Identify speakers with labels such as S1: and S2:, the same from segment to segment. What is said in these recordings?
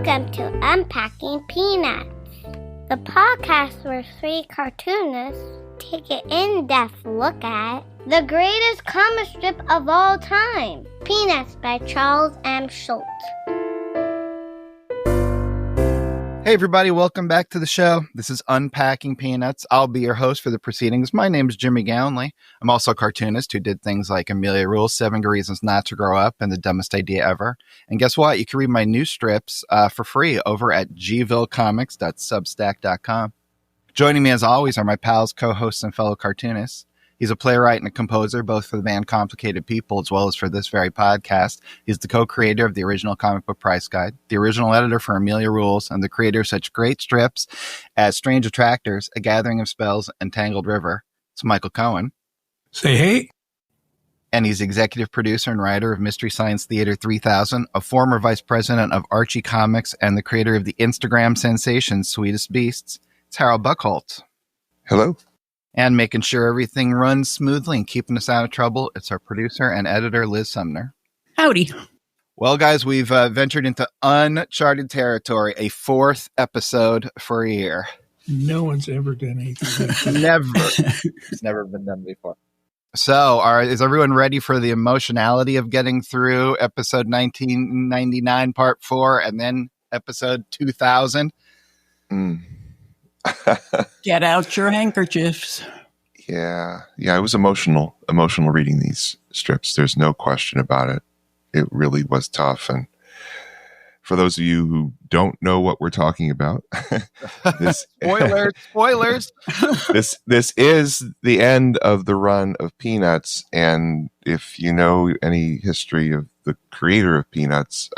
S1: Welcome to Unpacking Peanuts, the podcast where three cartoonists take an in-depth look at the greatest comic strip of all time, Peanuts by Charles M. Schulz.
S2: Hey everybody, welcome back to the show. This is Unpacking Peanuts. I'll be your host for the proceedings. My name is Jimmy Gownley. I'm also a cartoonist who did things like Amelia Rules, 7 Reasons Not to Grow Up, and The Dumbest Idea Ever. And guess what? You can read my new strips for free over at gvillecomics.substack.com. Joining me as always are my pals, co-hosts, and fellow cartoonists. He's a playwright and a composer, both for the band Complicated People as well as for this very podcast. He's the co-creator of the original comic book price guide, the original editor for Amelia Rules, and the creator of such great strips as Strange Attractors, A Gathering of Spells, and Tangled River. It's Michael Cohen.
S3: Say hey.
S2: And he's executive producer and writer of Mystery Science Theater 3000, a former vice president of Archie Comics, and the creator of the Instagram sensation Sweetest Beasts. It's Harold Buchholz.
S4: Hello.
S2: And making sure everything runs smoothly and keeping us out of trouble, it's our producer and editor, Liz Sumner.
S3: Howdy.
S2: Well, guys, we've ventured into uncharted territory, a 4th episode for a year.
S3: No one's ever done anything like that.
S2: Never. It's never been done before. So, is everyone ready for the emotionality of getting through episode 1999, part 4, and then episode 2000?
S5: Get out your handkerchiefs.
S4: Yeah, it was emotional reading these strips. There's no question about it. It really was tough. And for those of you who don't know what we're talking about,
S2: spoilers.
S4: This is the end of the run of Peanuts. And if you know any history of the creator of Peanuts,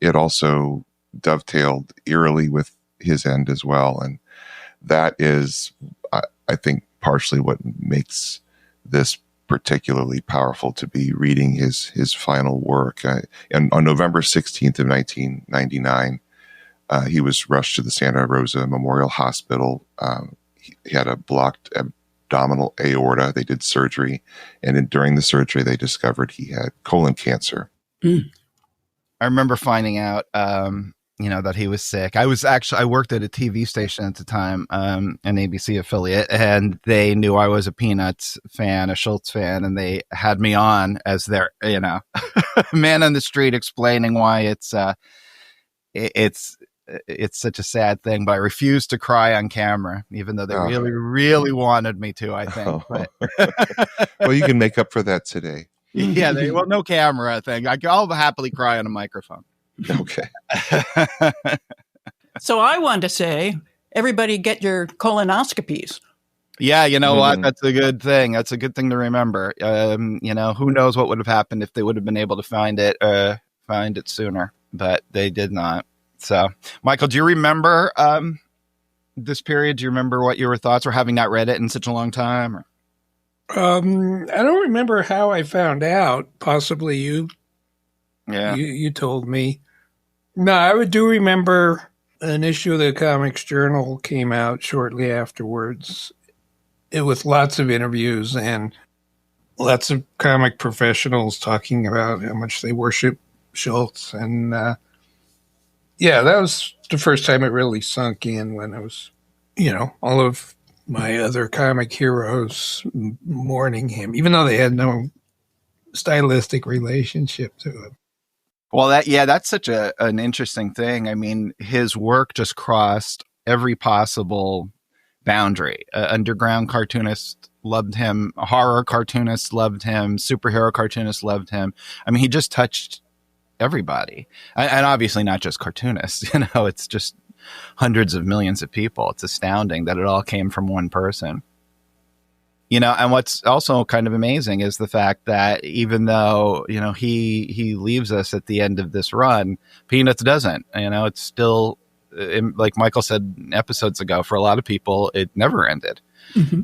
S4: it also dovetailed eerily with his end as well. And that is, I think, partially what makes this particularly powerful to be reading his final work. And on November 16th of 1999, he was rushed to the Santa Rosa Memorial Hospital. He had a blocked abdominal aorta. They did surgery. And during the surgery, they discovered he had colon cancer.
S2: I remember finding out that he was sick. I worked at a TV station at the time, an ABC affiliate, and they knew I was a Peanuts fan, a Schulz fan, and they had me on as their, man on the street explaining why it's such a sad thing. But I refused to cry on camera, even though they really, really wanted me to, I think. But
S4: well, you can make up for that today.
S2: Yeah, no camera thing. I'll happily cry on a microphone.
S4: Okay.
S5: So I want to say, everybody get your colonoscopies.
S2: Yeah, you know what? That's a good thing. That's a good thing to remember. Who knows what would have happened if they would have been able to find it sooner, but they did not. So, Michael, do you remember this period? Do you remember what your thoughts were, having not read it in such a long time? Or?
S3: I don't remember how I found out. Possibly you.
S2: Yeah.
S3: You told me. No, I do remember an issue of the Comics Journal came out shortly afterwards, with lots of interviews and lots of comic professionals talking about how much they worship Schulz. And that was the first time it really sunk in, when I was, all of my other comic heroes mourning him, even though they had no stylistic relationship to him.
S2: Well, that's such an interesting thing. I mean, his work just crossed every possible boundary. Underground cartoonists loved him. Horror cartoonists loved him. Superhero cartoonists loved him. I mean, he just touched everybody. And obviously not just cartoonists. It's just hundreds of millions of people. It's astounding that it all came from one person. And what's also kind of amazing is the fact that even though, he leaves us at the end of this run, Peanuts doesn't. It's still, like Michael said episodes ago, for a lot of people, it never ended. Mm-hmm.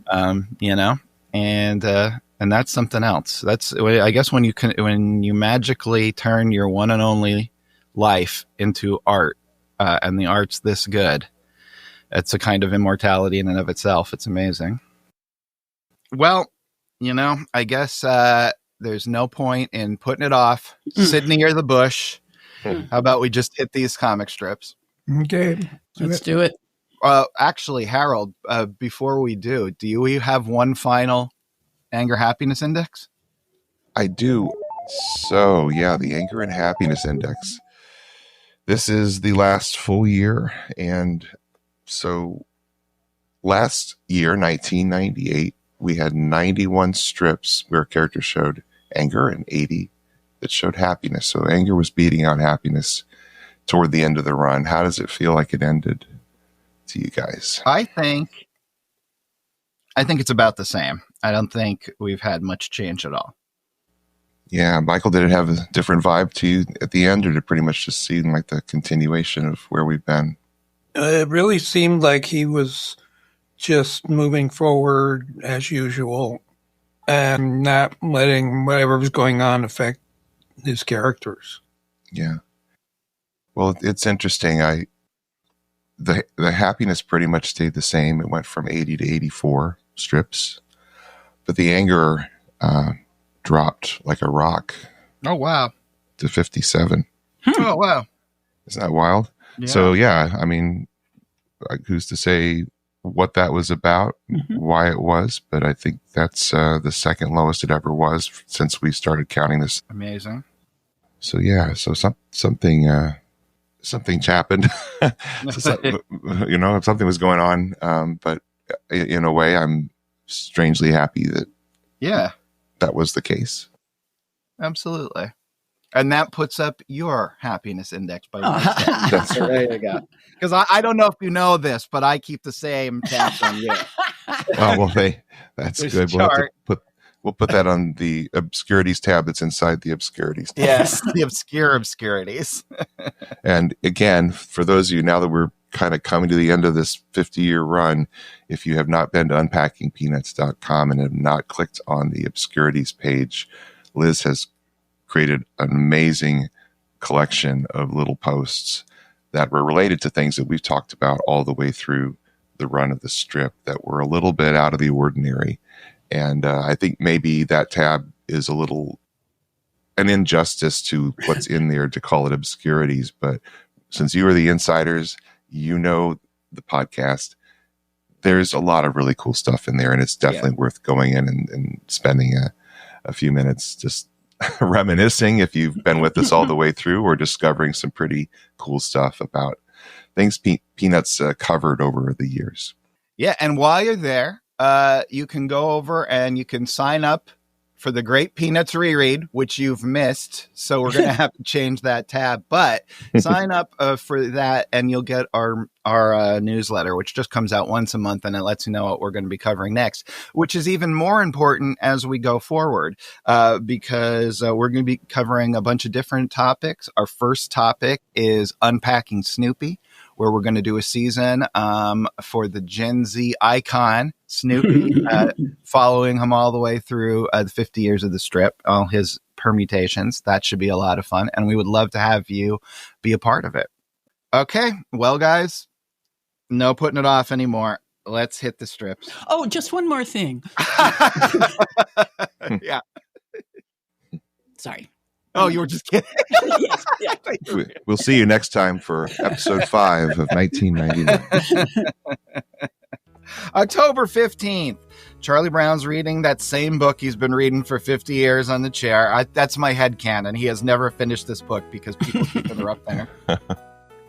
S2: And that's something else. That's, I guess, when you magically turn your one and only life into art, and the art's this good, it's a kind of immortality in and of itself. It's amazing. Well, I guess there's no point in putting it off, sitting near the bush, How about we just hit these comic strips?
S3: Okay.
S5: Let's do it.
S2: Actually, Harold, before we do you have one final anger happiness index?
S4: I do. So, yeah, the Anger and Happiness Index. This is the last full year. And so last year, 1998, we had 91 strips where characters showed anger and 80 that showed happiness. So anger was beating out happiness toward the end of the run. How does it feel like it ended to you guys?
S2: I think it's about the same. I don't think we've had much change at all.
S4: Yeah, Michael, did it have a different vibe to you at the end, or did it pretty much just seem like the continuation of where we've been?
S3: It really seemed like he was just moving forward as usual and not letting whatever was going on affect his characters.
S4: Yeah. Well, it's interesting. The happiness pretty much stayed the same. It went from 80 to 84 strips, but the anger dropped like a rock.
S2: Oh, wow.
S4: To 57.
S2: Oh, wow.
S4: Isn't that wild?
S2: Yeah.
S4: So, yeah, I mean, who's to say what that was about, why it was, but I think that's the second lowest it ever was since we started counting this.
S2: Amazing.
S4: So, yeah, so something happened. Something was going on, but in a way, I'm strangely happy that was the case.
S2: Absolutely. And that puts up your happiness index by
S4: That's
S2: so there you go. Because I don't know if you know this, but I keep the same tabs on you.
S4: Oh, well, that's
S2: There's
S4: good. We'll put that on the obscurities tab that's inside the obscurities tab.
S2: Yes, the obscure obscurities.
S4: And again, for those of you, now that we're kind of coming to the end of this 50-year run, if you have not been to unpackingpeanuts.com and have not clicked on the obscurities page, Liz has created an amazing collection of little posts that were related to things that we've talked about all the way through the run of the strip that were a little bit out of the ordinary. And I think maybe that tab is a little an injustice to what's in there to call it obscurities. But since you are the insiders, you know the podcast, there's a lot of really cool stuff in there. And it's definitely worth going in and spending a few minutes just reminiscing if you've been with us all the way through, or discovering some pretty cool stuff about things Peanuts covered over the years.
S2: Yeah, and while you're there, you can go over and you can sign up for the Great Peanuts Reread, which you've missed. So we're going to have to change that tab. But sign up for that, and you'll get our newsletter, which just comes out once a month, and it lets you know what we're going to be covering next, which is even more important as we go forward, because we're going to be covering a bunch of different topics. Our first topic is Unpacking Snoopy, where we're going to do a season for the Gen Z icon, Snoopy, following him all the way through the 50 years of the strip, all his permutations. That should be a lot of fun, and we would love to have you be a part of it. Okay, well, guys, no putting it off anymore. Let's hit the strips.
S5: Oh, just one more thing.
S2: Yeah.
S5: Sorry.
S2: Oh, you were just kidding.
S5: Yes, yeah.
S4: We'll see you next time for episode 5 of 1999.
S2: October 15th. Charlie Brown's reading that same book he's been reading for 50 years on the chair. That's my headcanon. He has never finished this book because people keep interrupting her.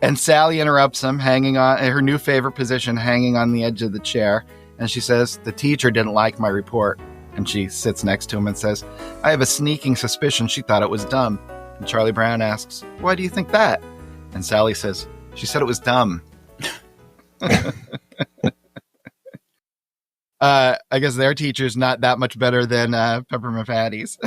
S2: And Sally interrupts him, hanging on her new favorite position, hanging on the edge of the chair. And she says, "The teacher didn't like my report." And she sits next to him and says, "I have a sneaking suspicion she thought it was dumb." And Charlie Brown asks, "Why do you think that?" And Sally says, "She said it was dumb." I guess their teacher's not that much better than Peppermint Patty's.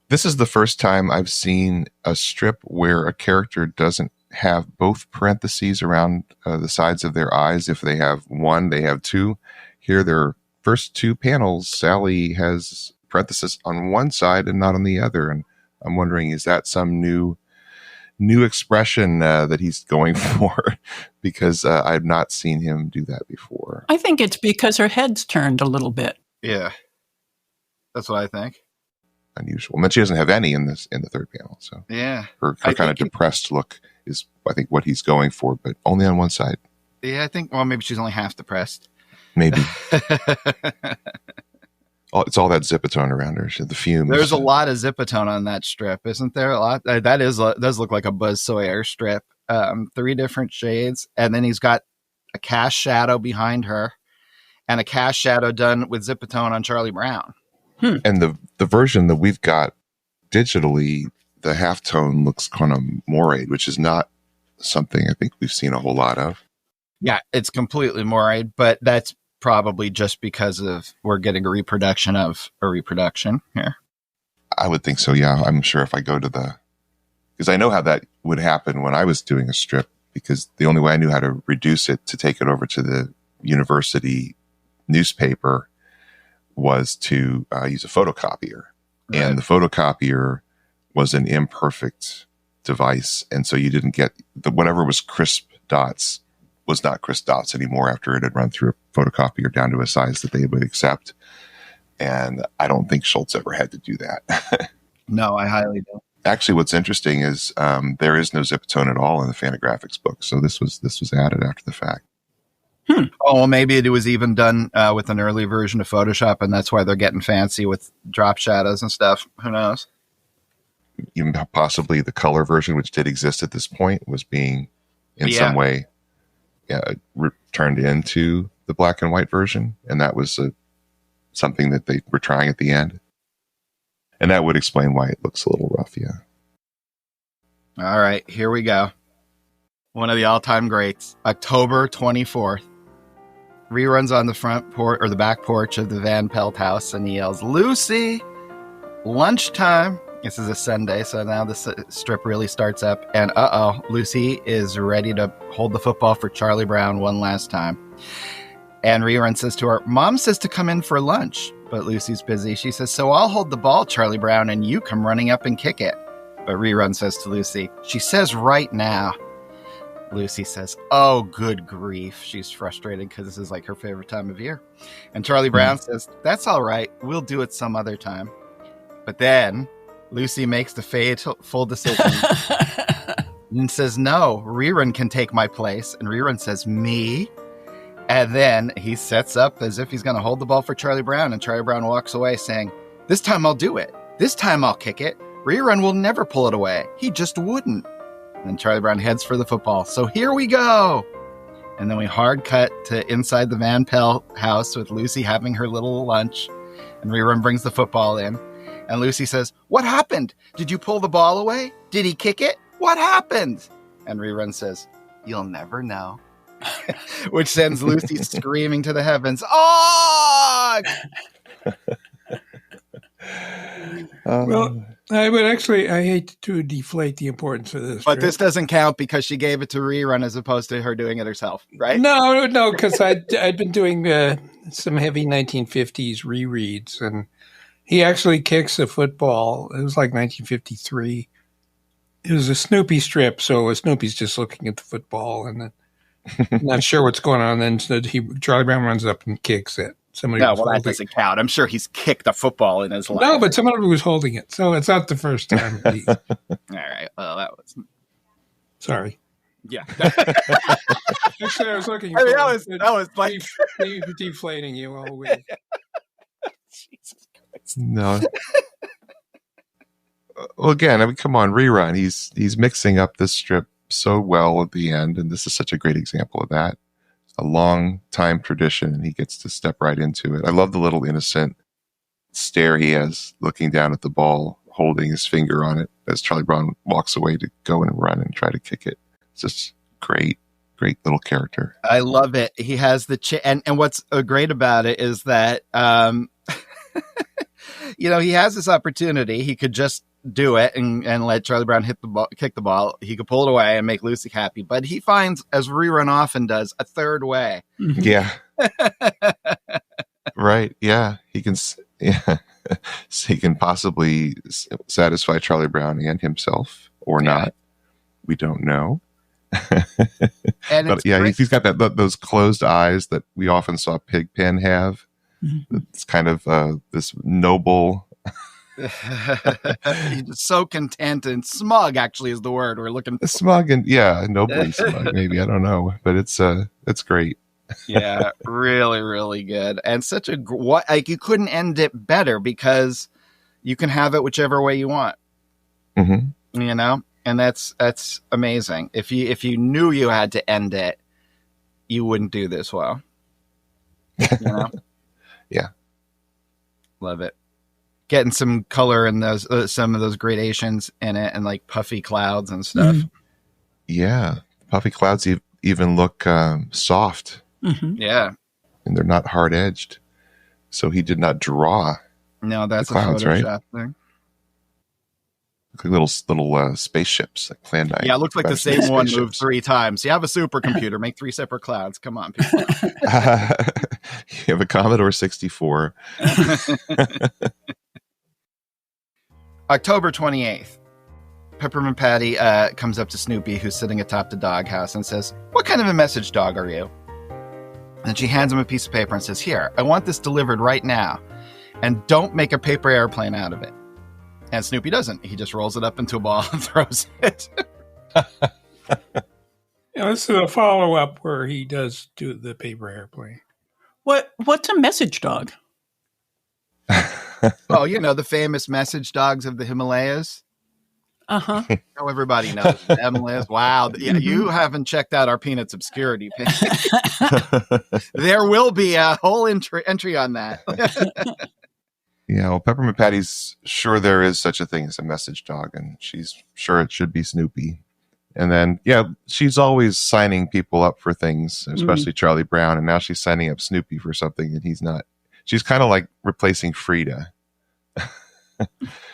S4: This is the first time I've seen a strip where a character doesn't have both parentheses around the sides of their eyes. If they have one, they have two. Here, their first two panels, Sally has parentheses on one side and not on the other. And I'm wondering, is that some new expression that he's going for? Because I've not seen him do that before.
S5: I think it's because her head's turned a little bit.
S2: Yeah. That's what I think.
S4: unusual. And then she doesn't have any in the third panel. So
S2: Yeah.
S4: her kind of depressed look is, I think, what he's going for, but only on one side.
S2: Yeah, I think, well, maybe she's only half depressed.
S4: Maybe. It's all that Zipatone around her. The fumes.
S2: There's a lot of Zipatone on that strip, isn't there? A lot. That does look like a Buzz Sawyer strip. 3 different shades, and then he's got a cast shadow behind her, and a cast shadow done with Zipatone on Charlie Brown.
S4: And the version that we've got digitally, the halftone looks kind of moiré, which is not something I think we've seen a whole lot of.
S2: Yeah, it's completely moiré, but that's probably just because of we're getting a reproduction of a reproduction here.
S4: I would think so, yeah. I'm sure if I go to because I know how that would happen when I was doing a strip, because the only way I knew how to reduce it to take it over to the university newspaper was to use a photocopier.
S2: Right.
S4: And the photocopier was an imperfect device. And so you didn't get whatever was crisp dots was not crisp dots anymore after it had run through a photocopier down to a size that they would accept. And I don't think Schultz ever had to do that.
S2: No, I highly do.
S4: Actually, what's interesting is there is no Zipatone at all in the Fantagraphics book. So this was added after the fact.
S2: Oh, well, maybe it was even done with an early version of Photoshop, and that's why they're getting fancy with drop shadows and stuff. Who knows?
S4: Even possibly the color version, which did exist at this point, was being in some way turned into the black and white version. And that was something that they were trying at the end. And that would explain why it looks a little rough, yeah.
S2: All right, here we go. One of the all-time greats, October 24th. Rerun's on the front porch or the back porch of the Van Pelt house, and he yells, "Lucy, lunchtime." This is a Sunday, so now the strip really starts up. And Lucy is ready to hold the football for Charlie Brown one last time. And Rerun says to her, "Mom says to come in for lunch." But Lucy's busy. She says, "So I'll hold the ball, Charlie Brown, and you come running up and kick it." But Rerun says to Lucy, "She says right now." Lucy says, "Oh, good grief." She's frustrated because this is like her favorite time of year. And Charlie Brown says, "That's all right. We'll do it some other time." But then Lucy makes the fateful decision and says, "No, Rerun can take my place." And Rerun says, "Me?" And then he sets up as if he's going to hold the ball for Charlie Brown. And Charlie Brown walks away saying, "This time I'll do it. This time I'll kick it. Rerun will never pull it away. He just wouldn't." And Charlie Brown heads for the football. So here we go. And then we hard cut to inside the Van Pelt house with Lucy having her little lunch. And Rerun brings the football in. And Lucy says, "What happened? Did you pull the ball away? Did he kick it? What happened?" And Rerun says, "You'll never know." Which sends Lucy screaming to the heavens. "Oh!"
S3: Well, I hate to deflate the importance of this.
S2: But this doesn't count because she gave it to Rerun as opposed to her doing it herself, right?
S3: No, because I'd been doing some heavy 1950s rereads, and he actually kicks a football. It was like 1953. It was a Snoopy strip, so Snoopy's just looking at the football and then not sure what's going on. Then Charlie Brown runs up and kicks it.
S2: That doesn't count. I'm sure he's kicked a football in his life.
S3: No, but somebody was holding it, so it's not the first time.
S2: All right. Well, that was.
S3: Sorry.
S2: Yeah.
S3: Actually, I was looking.
S2: I mean, that was like
S3: deflating you always.
S2: Jesus Christ.
S4: No. Well, again, I mean, come on, Rerun. He's mixing up this strip so well at the end, and this is such a great example of that. A long time tradition, and he gets to step right into it. I love the little innocent stare he has looking down at the ball, holding his finger on it as Charlie Brown walks away to go and run and try to kick it. It's just great little character.
S2: I love it. He has the and what's great about it is that he has this opportunity. He could just do it and let Charlie Brown kick the ball. He could pull it away and make Lucy happy, but he finds, as Rerun often does, a third way.
S4: Yeah. Right. Yeah. He can. Yeah. He can possibly satisfy Charlie Brown and himself, or not. We don't know.
S2: And
S4: but yeah, he's got those closed eyes that we often saw Pigpen have.
S5: Mm-hmm.
S4: It's kind of this noble
S2: He's just so content and smug. Actually, is the word we're looking for.
S4: Smug and nobly smug. Maybe, I don't know, but it's great.
S2: Yeah, really, really good, and such a like you couldn't end it better because you can have it whichever way you want.
S4: Mm-hmm.
S2: You know, and that's amazing. If you knew you had to end it, you wouldn't do this well. You know?
S4: Yeah,
S2: love it. Getting some color in those some of those gradations in it, and like puffy clouds and stuff.
S5: Mm-hmm.
S4: Yeah, puffy clouds even look soft.
S5: Mm-hmm.
S2: Yeah,
S4: and they're not hard edged. So he did not draw.
S2: No, that's
S4: the clouds,
S2: a Photoshop thing.
S4: Like little spaceships, like planned.
S2: Yeah, it looks like the same one moved 3 times. You have a supercomputer, make 3 separate clouds. Come on, people.
S4: You have a Commodore 64.
S2: October 28th. Peppermint Patty comes up to Snoopy, who's sitting atop the doghouse, and says, "What kind of a message dog are you?" And she hands him a piece of paper and says, "Here, I want this delivered right now. And don't make a paper airplane out of it." And Snoopy doesn't. He just rolls it up into a ball and throws it.
S3: This is a follow-up where he does do the paper airplane.
S5: What's a message dog?
S2: Oh, the famous message dogs of the Himalayas.
S5: Uh-huh.
S2: How everybody knows them, Liz. Wow. Yeah, you haven't checked out our Peanuts Obscurity page. There will be a whole entry on that.
S4: Yeah, well, Peppermint Patty's sure there is such a thing as a message dog, and she's sure it should be Snoopy. And then, she's always signing people up for things, especially Charlie Brown, and now she's signing up Snoopy for something, and he's not. She's kind of like replacing Frida.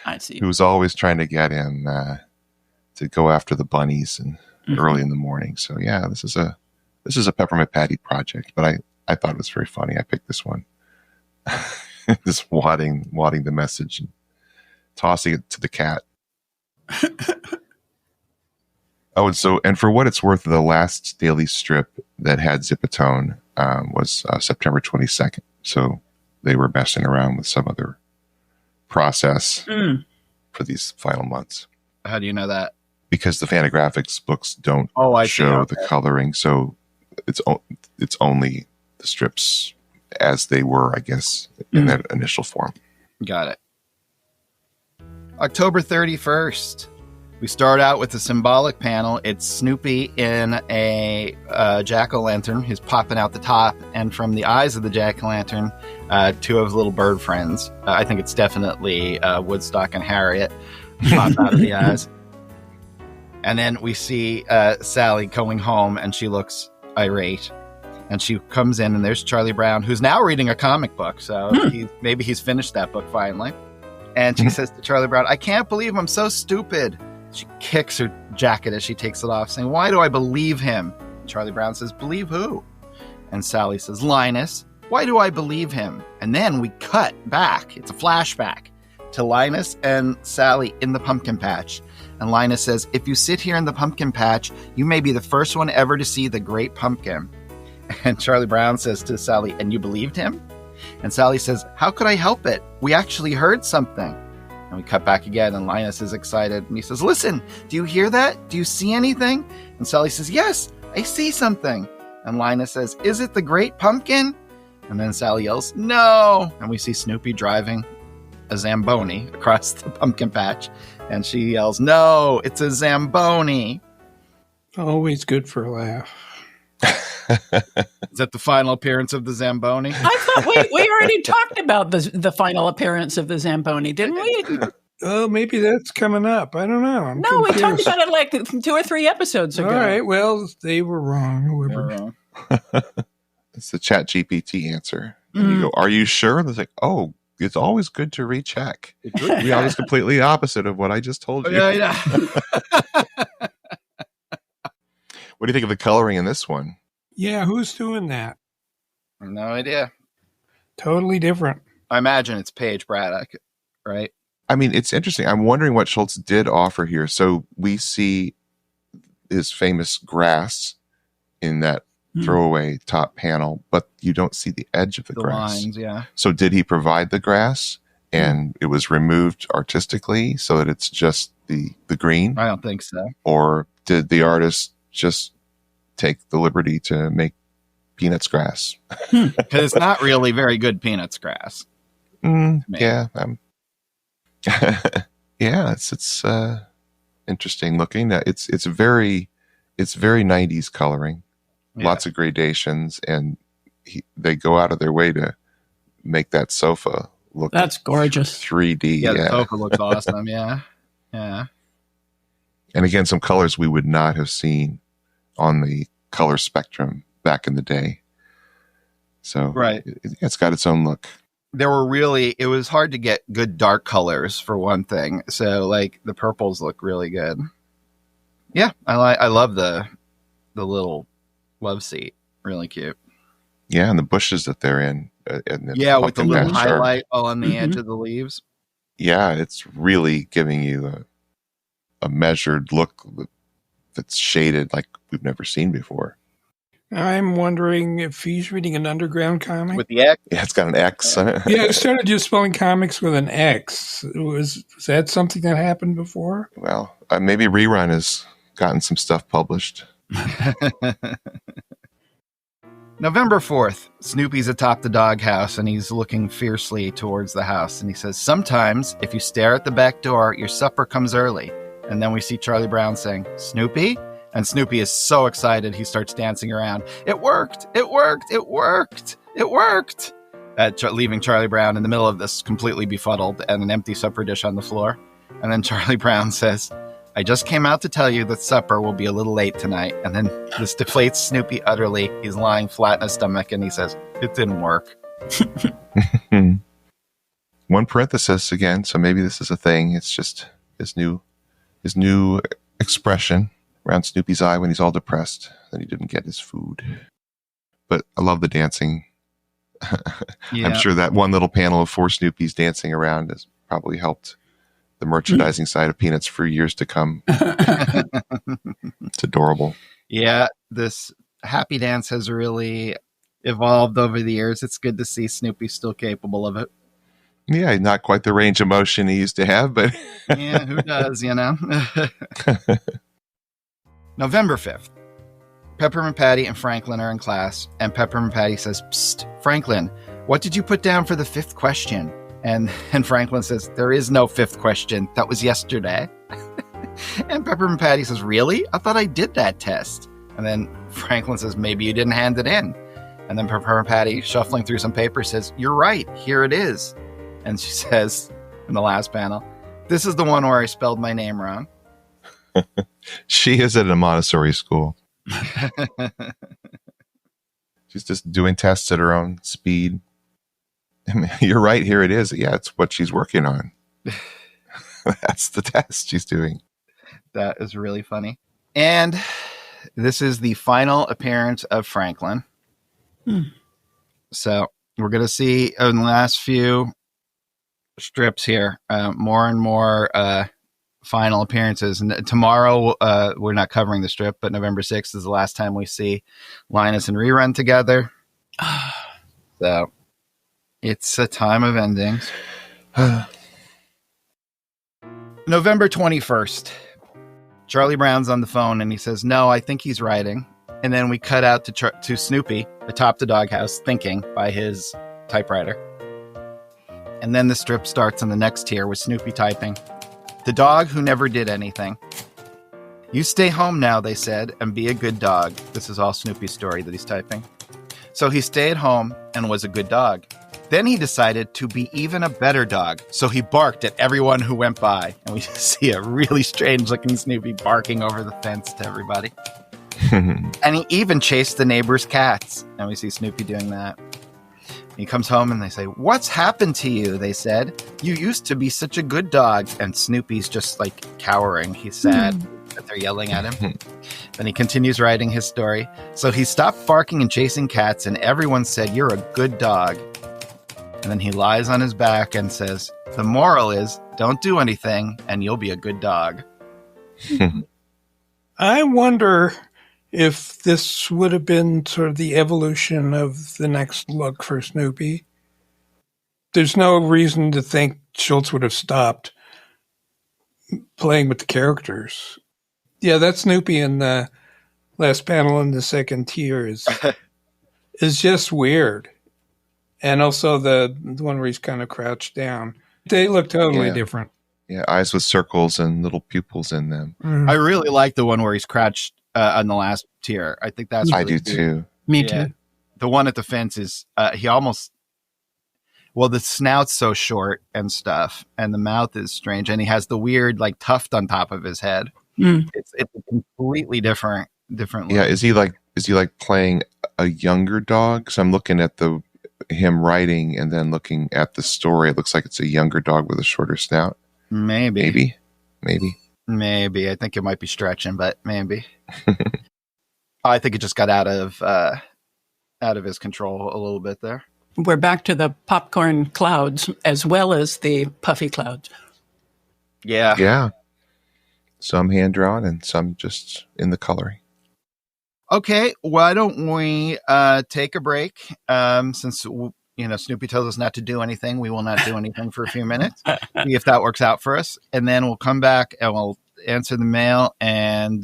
S5: I see.
S4: Who's always trying to get him to go after the bunnies and early in the morning. So this is a Peppermint Patty project, but I thought it was very funny. I picked this one. Just wadding the message and tossing it to the cat. And for what it's worth, the last daily strip that had Zipatone was September 22nd. So they were messing around with some other process for these final months.
S2: How do you know that?
S4: Because the Fantagraphics books don't show the coloring, so it's only the strips as they were, I guess, in that initial form.
S2: Got it. October 31st. We start out with a symbolic panel. It's Snoopy in a jack-o'-lantern. He's popping out the top, and from the eyes of the jack-o'-lantern, 2 of his little bird friends. I think it's definitely Woodstock and Harriet pop out of the eyes. And then we see Sally going home, and she looks irate. And she comes in, and there's Charlie Brown, who's now reading a comic book. So maybe he's finished that book finally. And she says to Charlie Brown, "I can't believe I'm so stupid." She kicks her jacket as she takes it off, saying, "Why do I believe him?" Charlie Brown says, "Believe who?" And Sally says, "Linus. Why do I believe him?" And then we cut back. It's a flashback to Linus and Sally in the pumpkin patch. And Linus says, "If you sit here in the pumpkin patch, you may be the first one ever to see the great pumpkin." And Charlie Brown says to Sally, "And you believed him?" And Sally says, "How could I help it? We actually heard something." And we cut back again, and Linus is excited. And he says, "Listen, do you hear that? Do you see anything?" And Sally says, "Yes, I see something." And Linus says, "Is it the great pumpkin?" And then Sally yells, "No!" And we see Snoopy driving a Zamboni across the pumpkin patch. And she yells, "No, it's a Zamboni."
S3: Always good for a laugh.
S2: Is that the final appearance of the Zamboni?
S5: I thought we already talked about the final appearance of the Zamboni, didn't we?
S3: Oh, maybe that's coming up. I don't know. I'm
S5: no,
S3: confused.
S5: we talked about it like 2 or 3 episodes ago.
S3: All right, well, they were wrong. Whoever.
S4: It's the ChatGPT answer. And you go, "Are you sure?" And it's like, "Oh, it's always good to recheck." We are just completely opposite of what I just told you.
S2: Yeah.
S4: What do you think of the coloring in this one?
S3: Yeah, who's doing that?
S2: No idea.
S3: Totally different.
S2: I imagine it's Paige Braddock, right?
S4: I mean, it's interesting. I'm wondering what Schultz did offer here. So we see his famous grass in that throwaway top panel, but you don't see the edge of the grass.
S2: Lines, yeah.
S4: So did he provide the grass? and it was removed artistically so that it's just the green?
S2: I don't think so.
S4: Or did the artist just take the liberty to make Peanuts grass?
S2: Because it's not really very good Peanuts grass.
S4: Yeah. Yeah, it's interesting looking. It's very 90s coloring.
S2: Yeah.
S4: Lots of gradations, and they go out of their way to make that sofa look
S5: That's gorgeous.
S4: 3D.
S2: Yeah, the
S4: Yeah.
S2: sofa looks awesome. Yeah. Yeah.
S4: And again, some colors we would not have seen on the color spectrum back in the day. So
S2: Right.
S4: It's got its own look.
S2: It was hard to get good dark colors for one thing. So like the purples look really good. Yeah. I love the little love seat. Really cute.
S4: Yeah. And the bushes that they're in. And
S2: Yeah. With the
S4: pumpkin
S2: little
S4: patch are-
S2: highlight on the edge of the leaves.
S4: Yeah. It's really giving you a measured look that's shaded like we've never seen before.
S3: I'm wondering if he's reading an underground comic.
S2: With the X.
S4: Yeah, it's got an X on it.
S3: Yeah, I started just spelling comics with an X. Was that something that happened before?
S4: Well, maybe Rerun has gotten some stuff published.
S2: November 4th, Snoopy's atop the doghouse and he's looking fiercely towards the house. And he says, sometimes if you stare at the back door, your supper comes early. And then we see Charlie Brown saying, Snoopy? And Snoopy is so excited, he starts dancing around. It worked! It worked! It worked! It worked! Leaving Charlie Brown in the middle of this completely befuddled and an empty supper dish on the floor. And then Charlie Brown says, I just came out to tell you that supper will be a little late tonight. And then this deflates Snoopy utterly. He's lying flat in his stomach and he says, it didn't work.
S4: One parenthesis again, so maybe this is a thing. It's just his new expression around Snoopy's eye when he's all depressed that he didn't get his food. But I love the dancing.
S2: Yeah.
S4: I'm sure that one little panel of 4 Snoopies dancing around has probably helped the merchandising side of Peanuts for years to come. It's adorable.
S2: Yeah, this happy dance has really evolved over the years. It's good to see Snoopy still capable of it.
S4: Yeah, not quite the range of motion he used to have, but
S2: Yeah, who does, you know? November 5th. Peppermint Patty and Franklin are in class, and Peppermint Patty says, Psst, Franklin, what did you put down for the 5th question? And Franklin says, there is no 5th question. That was yesterday. And Peppermint Patty says, really? I thought I did that test. And then Franklin says, maybe you didn't hand it in. And then Peppermint Patty, shuffling through some papers, says, you're right. Here it is. And she says, in the last panel, this is the one where I spelled my name wrong.
S4: she is at a Montessori school. She's just doing tests at her own speed. I mean, you're right. Here it is. Yeah, it's what she's working on. That's the test she's doing.
S2: That is really funny. And this is the final appearance of Franklin. So we're going to see in the last few strips here, more and more final appearances. And tomorrow, we're not covering the strip, but November 6th is the last time we see Linus and Rerun together. So it's a time of endings. November 21st. Charlie Brown's on the phone and he says, no, I think he's writing. And then we cut out to Snoopy atop the doghouse thinking by his typewriter. And then the strip starts on the next tier with Snoopy typing. The dog who never did anything. You stay home now, they said, and be a good dog. This is all Snoopy's story that he's typing. So he stayed home and was a good dog. Then he decided to be even a better dog. So he barked at everyone who went by. And we see a really strange looking Snoopy barking over the fence to everybody. And he even chased the neighbor's cats. And we see Snoopy doing that. He comes home and they say, what's happened to you? They said, you used to be such a good dog. And Snoopy's just like cowering. He's sad that they're yelling at him. Then he continues writing his story. So he stopped barking and chasing cats and everyone said, you're a good dog. And then he lies on his back and says, the moral is don't do anything and you'll be a good dog.
S3: I wonder if this would have been sort of the evolution of the next look for Snoopy. there's no reason to think Schultz would have stopped playing with the characters. Yeah, that Snoopy in the last panel in the second tier is just weird. And also the one where he's kind of crouched down. They look totally different.
S4: Yeah, eyes with circles and little pupils in them.
S2: I really like the one where he's crouched on the last tier. I think that's
S4: I
S2: really
S4: do
S2: cute.
S4: too.
S5: Me too.
S2: The one at the fence is he almost, well, the snout's so short and stuff, and the mouth is strange, and he has the weird like tuft on top of his head. It's a completely different look.
S4: Yeah, is he like playing a younger dog? So I'm looking at him writing and then looking at the story. It looks like it's a younger dog with a shorter snout. Maybe.
S2: I think it might be stretching, but maybe. I think it just got out of his control a little bit there.
S5: We're back to the popcorn clouds as well as the puffy clouds.
S2: Yeah.
S4: Yeah. Some hand drawn and some just in the coloring.
S2: Okay, why don't we take a break? Since Snoopy tells us not to do anything, we will not do anything for a few minutes. See if that works out for us, and then we'll come back and we'll answer the mail and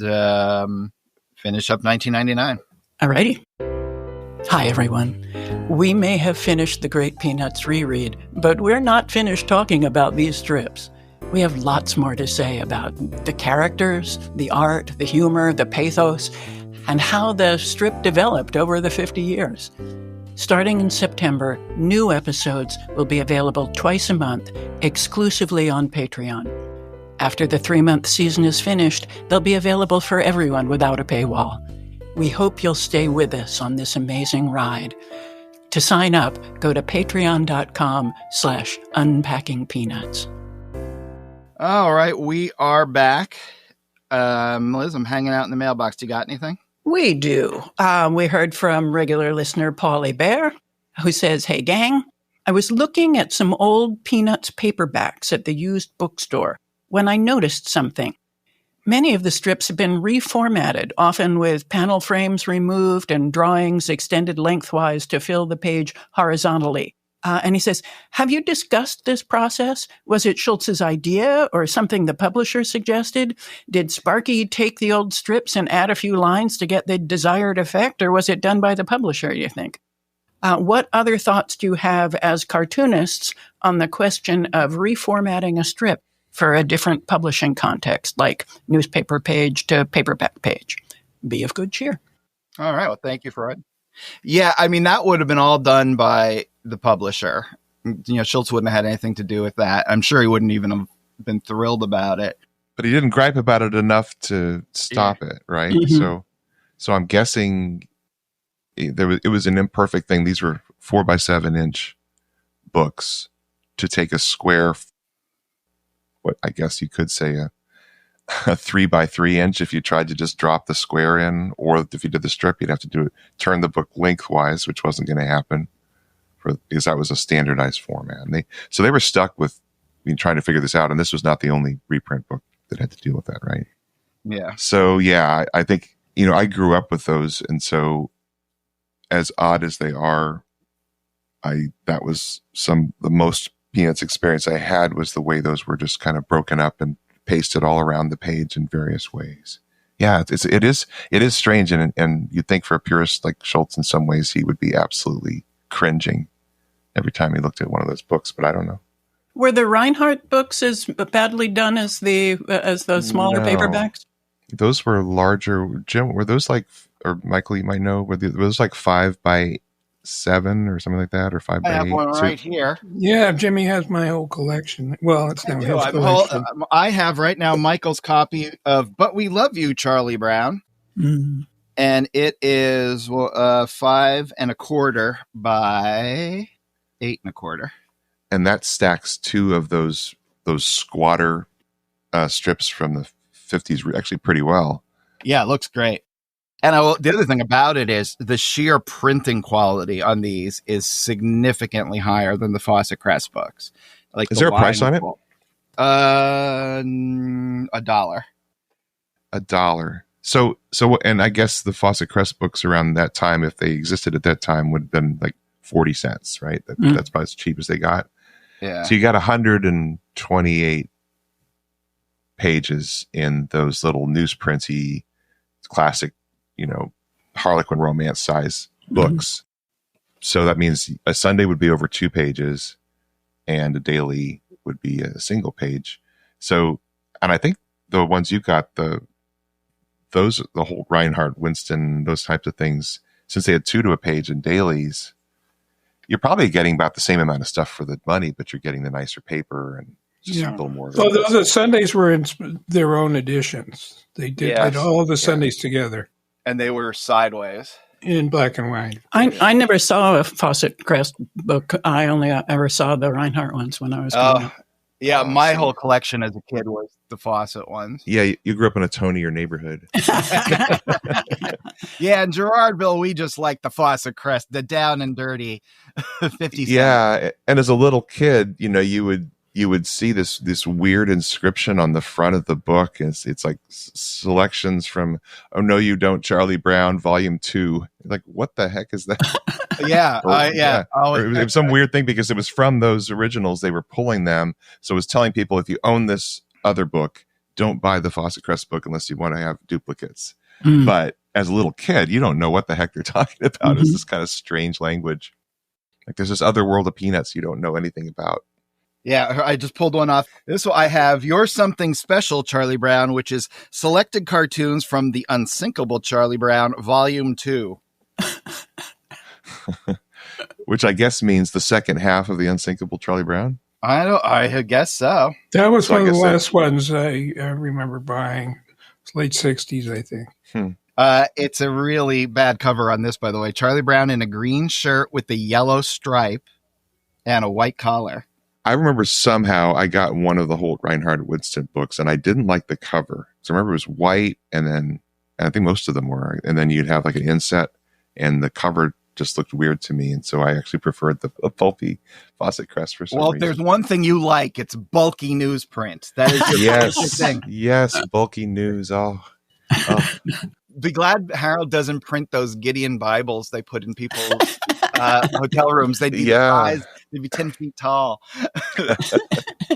S2: finish up 1999.
S5: Alrighty. Hi, everyone. We may have finished the Great Peanuts reread, but we're not finished talking about these strips. We have lots more to say about the characters, the art, the humor, the pathos, and how the strip developed over the 50 years. Starting in September, new episodes will be available twice a month, exclusively on Patreon. After the 3-month season is finished, they'll be available for everyone without a paywall. We hope you'll stay with us on this amazing ride. To sign up, go to patreon.com/unpackingpeanuts.
S2: All right, we are back. Liz, I'm hanging out in the mailbox. Do you got anything?
S5: We do. We heard from regular listener Paulie Bear, who says, "Hey, gang, I was looking at some old Peanuts paperbacks at the used bookstore when I noticed something. Many of the strips have been reformatted, often with panel frames removed and drawings extended lengthwise to fill the page horizontally. And he says, have you discussed this process? Was it Schultz's idea or something the publisher suggested? Did Sparky take the old strips and add a few lines to get the desired effect, or was it done by the publisher, you think? What other thoughts do you have as cartoonists on the question of reformatting a strip for a different publishing context, like newspaper page to paperback page? Be of good cheer."
S2: All right. Well, thank you for it. Yeah, I mean, that would have been all done by the publisher. Schultz wouldn't have had anything to do with that. I'm sure he wouldn't even have been thrilled about it.
S4: But he didn't gripe about it enough to stop it, right?
S5: Mm-hmm.
S4: So I'm guessing it was an imperfect thing. These were 4x7 inch books to take a square, what I guess you could say a 3x3 inch if you tried to just drop the square in, or if you did the strip, you'd have to turn the book lengthwise, which wasn't going to happen because that was a standardized format. And they were stuck with trying to figure this out. And this was not the only reprint book that had to deal with that, right?
S2: Yeah.
S4: So yeah, I think, I grew up with those. And so as odd as they are, that was the most Peanuts experience I had was the way those were just kind of broken up and pasted all around the page in various ways. Yeah, it is strange, and you'd think for a purist like Schultz, in some ways, he would be absolutely cringing every time he looked at one of those books. But I don't know.
S5: Were the Reinhardt books as badly done as those smaller paperbacks?
S4: Those were larger. Jim, were those like, or Michael, you might know, were those like 5x7 or something like that, or 5x8?
S2: I have one right here.
S3: Yeah, Jimmy has my whole collection. Well, it's now his collection.
S2: I have right now Michael's copy of "But We Love You, Charlie Brown," and it is 5 1/4 by 8 1/4.
S4: And that stacks two of those squatter strips from the 50s actually pretty well.
S2: Yeah, it looks great. And the other thing about it is the sheer printing quality on these is significantly higher than the Fawcett Crest books. Like,
S4: is there a price on it?
S2: $1.
S4: $1. So, and I guess the Fawcett Crest books around that time, if they existed at that time, would have been like 40 cents, right? That's probably as cheap as they got.
S2: Yeah.
S4: So you got 128 pages in those little newsprinty, classic, Harlequin romance size books. So that means a Sunday would be over 2 pages and a daily would be a single page. So, and I think the ones you got, the whole Reinhardt, Winston, those types of things, since they had 2 to a page in dailies, you're probably getting about the same amount of stuff for the money, but you're getting the nicer paper and just a little more.
S3: Well, the Sundays were in their own editions. They did all the Sundays together.
S2: And they were sideways.
S3: In black and white.
S5: I never saw a Fawcett Crest book. I only ever saw the Reinhardt ones when I was growing up.
S2: Yeah, my whole collection as a kid was the Fawcett ones.
S4: Yeah, you grew up in a tonier neighborhood.
S2: Yeah, in Gerardville, we just like the Fawcett Crest, the down and dirty 50 cents.
S4: Yeah, and as a little kid, you would see this weird inscription on the front of the book. It's like selections from "Oh No You Don't, Charlie Brown," Volume 2. Like, what the heck is that?
S2: Yeah, yeah.
S4: Oh, it was some weird thing because it was from those originals. They were pulling them, so it was telling people, if you own this other book, don't buy the Fawcett Crest book unless you want to have duplicates. But as a little kid, you don't know what the heck they're talking about. It's this kind of strange language. Like, there's this other world of Peanuts you don't know anything about.
S2: Yeah, I just pulled one off. This one I have You're Something Special, Charlie Brown, which is selected cartoons from the Unsinkable Charlie Brown, Volume 2.
S4: Which I guess means the second half of the Unsinkable Charlie Brown.
S2: I guess so.
S3: That was one of the last ones I remember buying. It's late 60s, I think.
S2: It's a really bad cover on this, by the way. Charlie Brown in a green shirt with the yellow stripe and a white collar.
S4: I remember somehow I got one of the Holt Reinhardt Winston books, and I didn't like the cover. So I remember it was white, and I think most of them were. And then you'd have like an inset, and the cover just looked weird to me. And so I actually preferred the pulpy Fawcett Crest for some reason.
S2: Well, if there's one thing you like, it's bulky newsprint. That is your thing.
S4: Yes, bulky news. Oh.
S2: Be glad Harold doesn't print those Gideon Bibles they put in people's hotel rooms. They'd be they'd be 10 feet tall.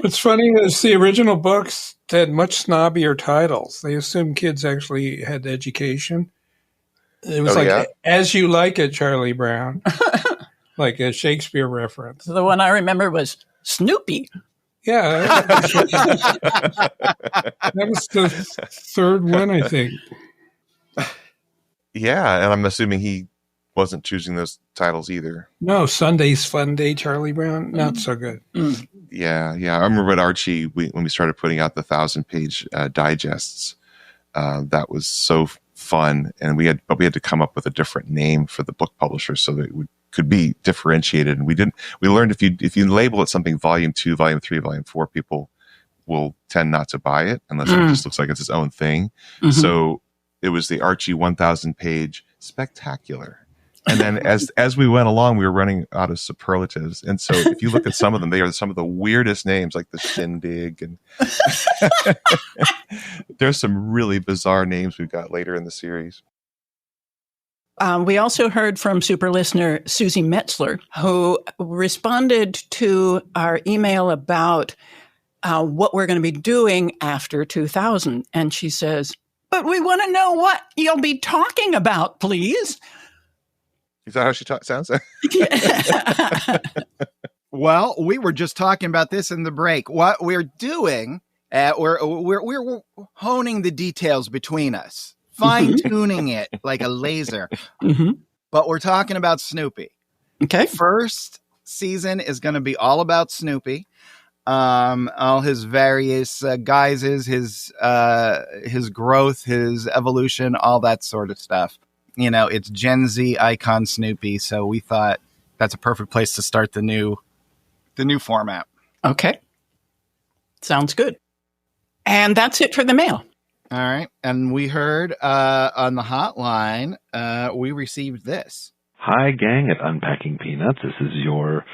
S3: What's funny is the original books had much snobbier titles. They assumed kids actually had education. It was As You Like It, Charlie Brown. Like a Shakespeare reference.
S5: The one I remember was Snoopy.
S3: Yeah. That was the third one, I think.
S4: Yeah, and I'm assuming he wasn't choosing those titles either.
S3: No, Sunday's Fun Day, Charlie Brown, not so good.
S4: Yeah. I remember at Archie, when we started putting out the 1,000-page digests, that was so fun, and we had to come up with a different name for the book publisher so that it could be differentiated. And we learned if you label it something Volume 2, Volume 3, Volume 4, people will tend not to buy it unless it just looks like it's its own thing. So it was the Archie 1,000-page spectacular. And then as we went along, we were running out of superlatives. And so if you look at some of them, they are some of the weirdest names, like the Shindig. And there's some really bizarre names we've got later in the series.
S5: We also heard from super listener Susie Metzler, who responded to our email about what we're going to be doing after 2000. And she says, "But we want to know what you'll be talking about, please."
S4: Is that how she sounds?
S2: Well, we were just talking about this in the break. What we're doing, we're honing the details between us, fine-tuning it like a laser. But we're talking about Snoopy.
S5: Okay.
S2: First season is going to be all about Snoopy. All his various guises, his growth, his evolution, all that sort of stuff. It's Gen Z icon Snoopy, so we thought that's a perfect place to start the new format.
S5: Okay. Sounds good. And that's it for the mail.
S2: All right. And we heard on the hotline, we received this.
S6: Hi, gang at Unpacking Peanuts. This is your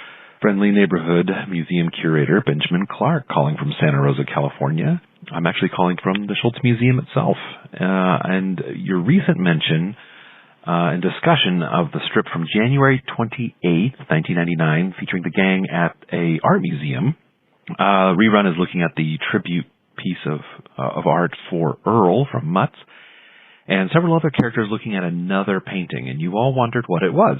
S6: friendly neighborhood museum curator, Benjamin Clark, calling from Santa Rosa, California. I'm actually calling from the Schultz Museum itself. And your recent mention and discussion of the strip from January 28th, 1999, featuring the gang at a art museum. Rerun is looking at the tribute piece of art for Earl from Mutz, and several other characters looking at another painting, and you all wondered what it was.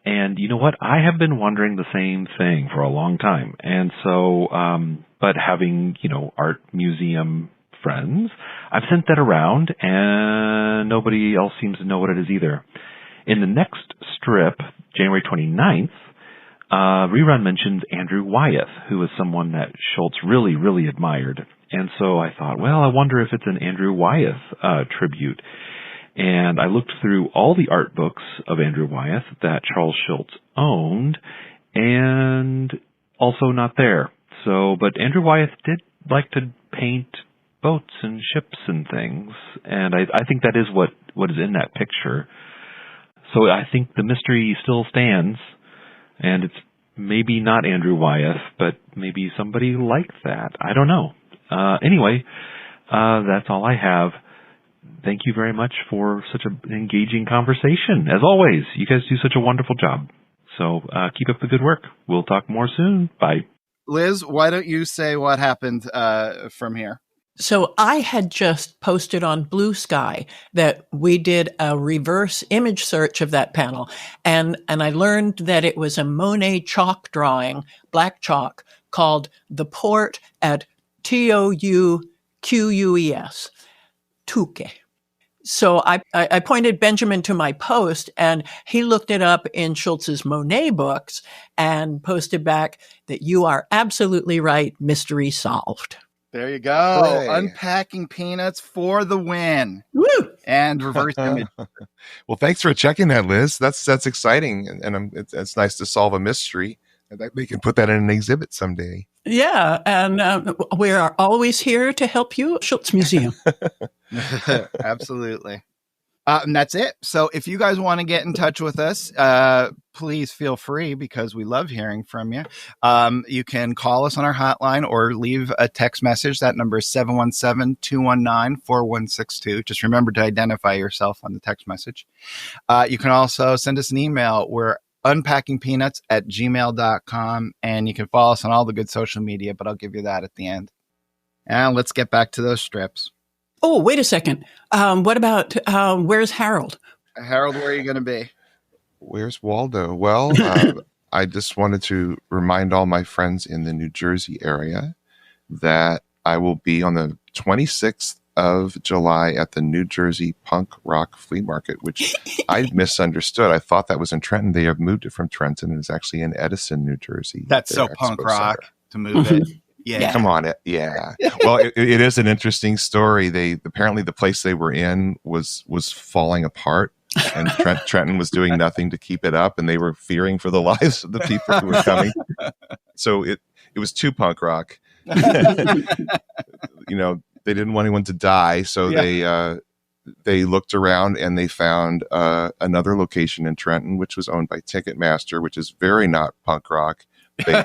S6: And you know what? I have been wondering the same thing for a long time. And so, but having, art museum friends, I've sent that around, and nobody else seems to know what it is either. In the next strip, January 29th, Rerun mentions Andrew Wyeth, who is someone that Schultz really, really admired. And so I thought, well, I wonder if it's an Andrew Wyeth tribute. And I looked through all the art books of Andrew Wyeth that Charles Schultz owned, and also not there. So, but Andrew Wyeth did like to paint boats and ships and things, and I think that is what is in that picture. So I think the mystery still stands, and it's maybe not Andrew Wyeth, but maybe somebody like that. I don't know. Anyway, that's all I have. Thank you very much for such an engaging conversation. As always, you guys do such a wonderful job. So keep up the good work. We'll talk more soon. Bye.
S2: Liz, why don't you say what happened from here?
S5: So I had just posted on Blue Sky that we did a reverse image search of that panel. And I learned that it was a Monet chalk drawing, black chalk, called The Port at Touque's. Touquet. So I pointed Benjamin to my post, and he looked it up in Schultz's Monet books and posted back that you are absolutely right. Mystery solved.
S2: There you go.
S4: Hooray.
S2: Unpacking Peanuts for the win.
S5: Woo!
S2: And reverse image.
S4: Well, thanks for checking that, Liz. That's exciting, and it's nice to solve a mystery. We can put that in an exhibit someday.
S5: Yeah, and we are always here to help you, Schultz Museum.
S2: Absolutely. And that's it. So if you guys want to get in touch with us, please feel free, because we love hearing from you. You can call us on our hotline or leave a text message. That number is 717-219-4162. Just remember to identify yourself on the text message. You can also send us an email. We're unpackingpeanuts@gmail.com, and you can follow us on all the good social media, but I'll give you that at the end. And let's get back to those strips.
S5: Oh, wait a second. What about where's Harold?
S2: Harold, where are you going to be?
S4: Where's Waldo? Well, I just wanted to remind all my friends in the New Jersey area that I will be on the 26th of July at the New Jersey Punk Rock Flea Market, which I misunderstood. I thought that was in Trenton. They have moved it from Trenton, and it's actually in Edison, New Jersey.
S2: That's so punk rock to move it. Yeah.
S4: Come on. Yeah. Well, it is an interesting story. Apparently the place they were in was falling apart, and Trenton was doing nothing to keep it up, and they were fearing for the lives of the people who were coming. So it was too punk rock. They didn't want anyone to die, so they looked around and they found another location in Trenton, which was owned by Ticketmaster, which is very not punk rock. They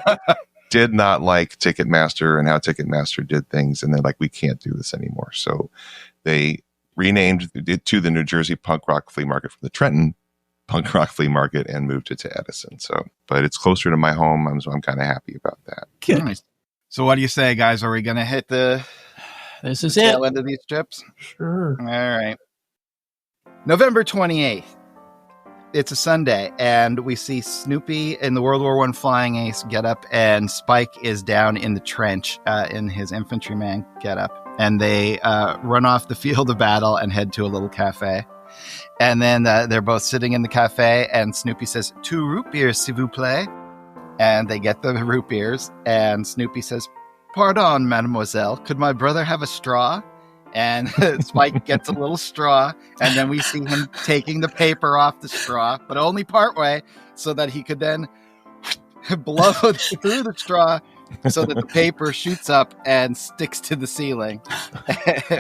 S4: did not like Ticketmaster and how Ticketmaster did things, and they're like, we can't do this anymore. So they renamed it to the New Jersey Punk Rock Flea Market from the Trenton Punk Rock Flea Market and moved it to Edison. So, but it's closer to my home, so I'm kind of happy about that.
S2: Nice. So what do you say, guys? Are we going to hit
S5: This is
S2: tail
S5: it.
S2: end of these strips?
S3: Sure.
S2: All right. November 28th. It's a Sunday, and we see Snoopy in the World War I flying ace getup, and Spike is down in the trench in his infantryman getup. And they run off the field of battle and head to a little cafe. And then they're both sitting in the cafe, and Snoopy says, 2 root beers, s'il vous plaît. And they get the root beers, and Snoopy says, pardon, mademoiselle, could my brother have a straw? And Spike gets a little straw, and then we see him taking the paper off the straw, but only partway, so that he could then blow through the straw so that the paper shoots up and sticks to the ceiling,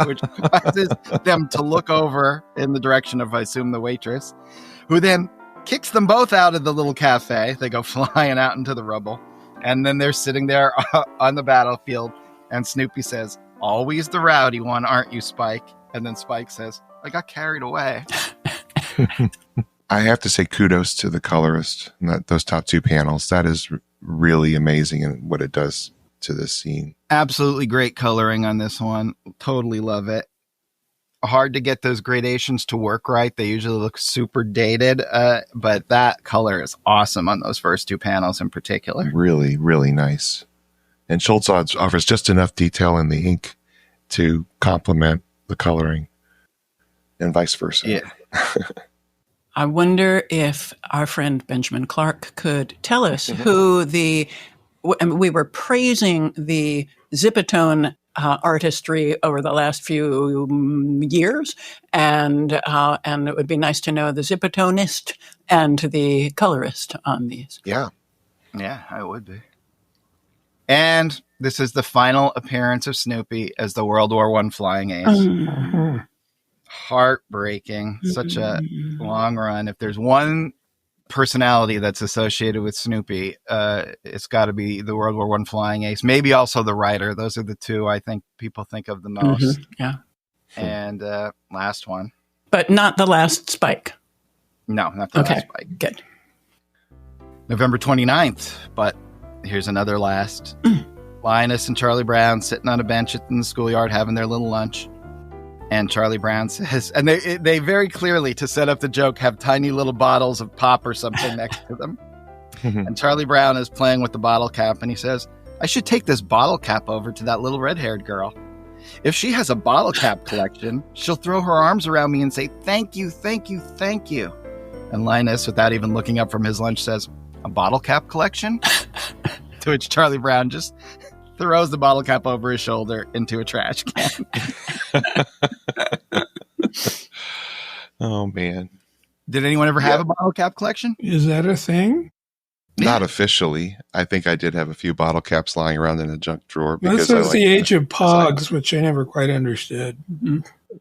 S2: which causes them to look over in the direction of, I assume, the waitress, who then kicks them both out of the little cafe. They go flying out into the rubble, and then they're sitting there on the battlefield, and Snoopy says, always the rowdy one, aren't you, Spike? And then Spike says, I got carried away.
S4: I have to say kudos to the colorist. Those top two panels. That is really amazing in what it does to this scene.
S2: Absolutely great coloring on this one. Totally love it. Hard to get those gradations to work right. They usually look super dated, but that color is awesome on those first two panels in particular.
S4: Really, really nice. And Schultz offers just enough detail in the ink to complement the coloring, and vice versa.
S2: Yeah.
S5: I wonder if our friend Benjamin Clark could tell us who we were praising the Zipatone artistry over the last few years, and it would be nice to know the Zipatonist and the colorist on these.
S4: Yeah.
S2: Yeah, I would be. And this is the final appearance of Snoopy as the World War I flying ace. Heartbreaking. Such a long run. If there's one personality that's associated with Snoopy, it's got to be the World War I flying ace. Maybe also the writer. Those are the two I think people think of the most.
S5: Yeah.
S2: And last one.
S5: But not the last Spike.
S2: No, not the last Spike.
S5: Good.
S2: November 29th, but here's another last. Linus and Charlie Brown sitting on a bench in the schoolyard having their little lunch. And Charlie Brown says, and they very clearly, to set up the joke, have tiny little bottles of pop or something next to them. And Charlie Brown is playing with the bottle cap, and he says, I should take this bottle cap over to that little red-haired girl. If she has a bottle cap collection, she'll throw her arms around me and say, thank you, thank you, thank you. And Linus, without even looking up from his lunch, says, a bottle cap collection? To which Charlie Brown just throws the bottle cap over his shoulder into a trash can.
S4: Oh, man.
S2: Did anyone ever have a bottle cap collection?
S3: Is that a thing?
S4: Not officially. I think I did have a few bottle caps lying around in a junk drawer.
S3: This was the age of Pogs, which I never quite understood.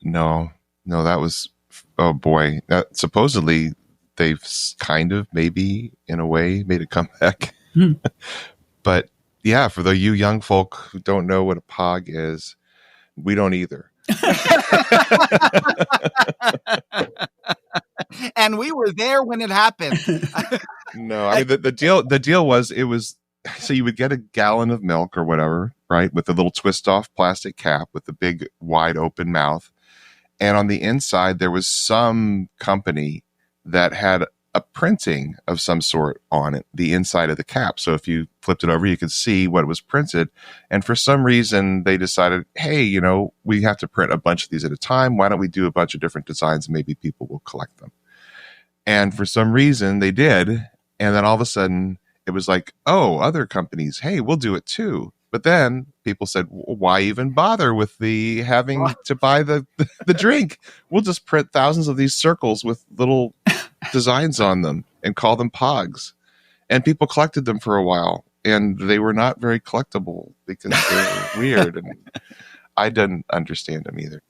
S4: No, that was, oh boy. Supposedly, they've kind of, maybe, in a way, made a comeback. But yeah, for you young folk who don't know what a Pog is, we don't either.
S2: And we were there when it happened.
S4: No, I mean the deal was, it was, so you would get a gallon of milk or whatever, right, with a little twist off plastic cap with a big wide open mouth, and on the inside there was some company that had a printing of some sort on it, the inside of the cap. So if you flipped it over, you could see what was printed. And for some reason, they decided, hey, we have to print a bunch of these at a time. Why don't we do a bunch of different designs and maybe people will collect them? And for some reason, they did. And then all of a sudden, it was like, oh, other companies, hey, we'll do it too. But then people said, why even bother with the having to buy the drink? We'll just print thousands of these circles with little designs on them and call them Pogs. And people collected them for a while, and they were not very collectible because they were weird, and I didn't understand them either.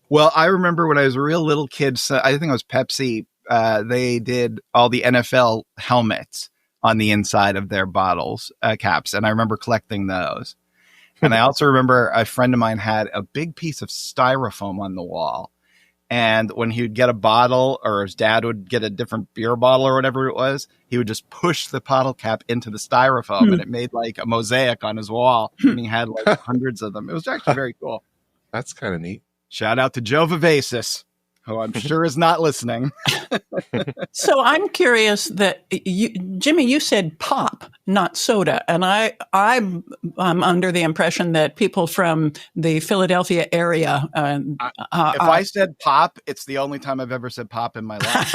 S2: Well, I remember when I was a real little kid, so I think it was Pepsi, they did all the NFL helmets on the inside of their bottles, caps, and I remember collecting those. And I also remember a friend of mine had a big piece of styrofoam on the wall. And when he would get a bottle, or his dad would get a different beer bottle or whatever it was, he would just push the bottle cap into the styrofoam and it made like a mosaic on his wall. And he had like hundreds of them. It was actually very cool.
S4: That's kind of neat.
S2: Shout out to Joe Vivacis, who I'm sure is not listening.
S5: So I'm curious that Jimmy, you said pop, not soda. And I'm under the impression that people from the Philadelphia area.
S2: If I said pop, it's the only time I've ever said pop in my life.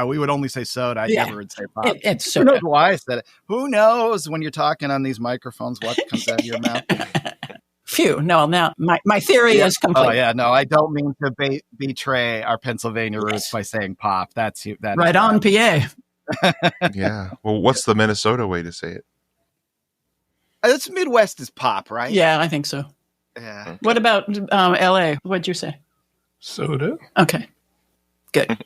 S2: We would only say soda. I never would say pop.
S5: It's
S2: soda.
S5: soda.
S2: Who knows why I said it? Who knows when you're talking on these microphones what comes out of your mouth?
S5: Phew. No, now my theory is complete.
S2: Oh, yeah. No, I don't mean to betray our Pennsylvania roots by saying pop. That's
S5: right on, PA.
S4: Yeah. Well, what's the Minnesota way to say it?
S2: It's Midwest is pop, right?
S5: Yeah, I think so.
S2: Yeah.
S5: What about LA? What'd you say?
S3: Soda.
S5: Okay. Good.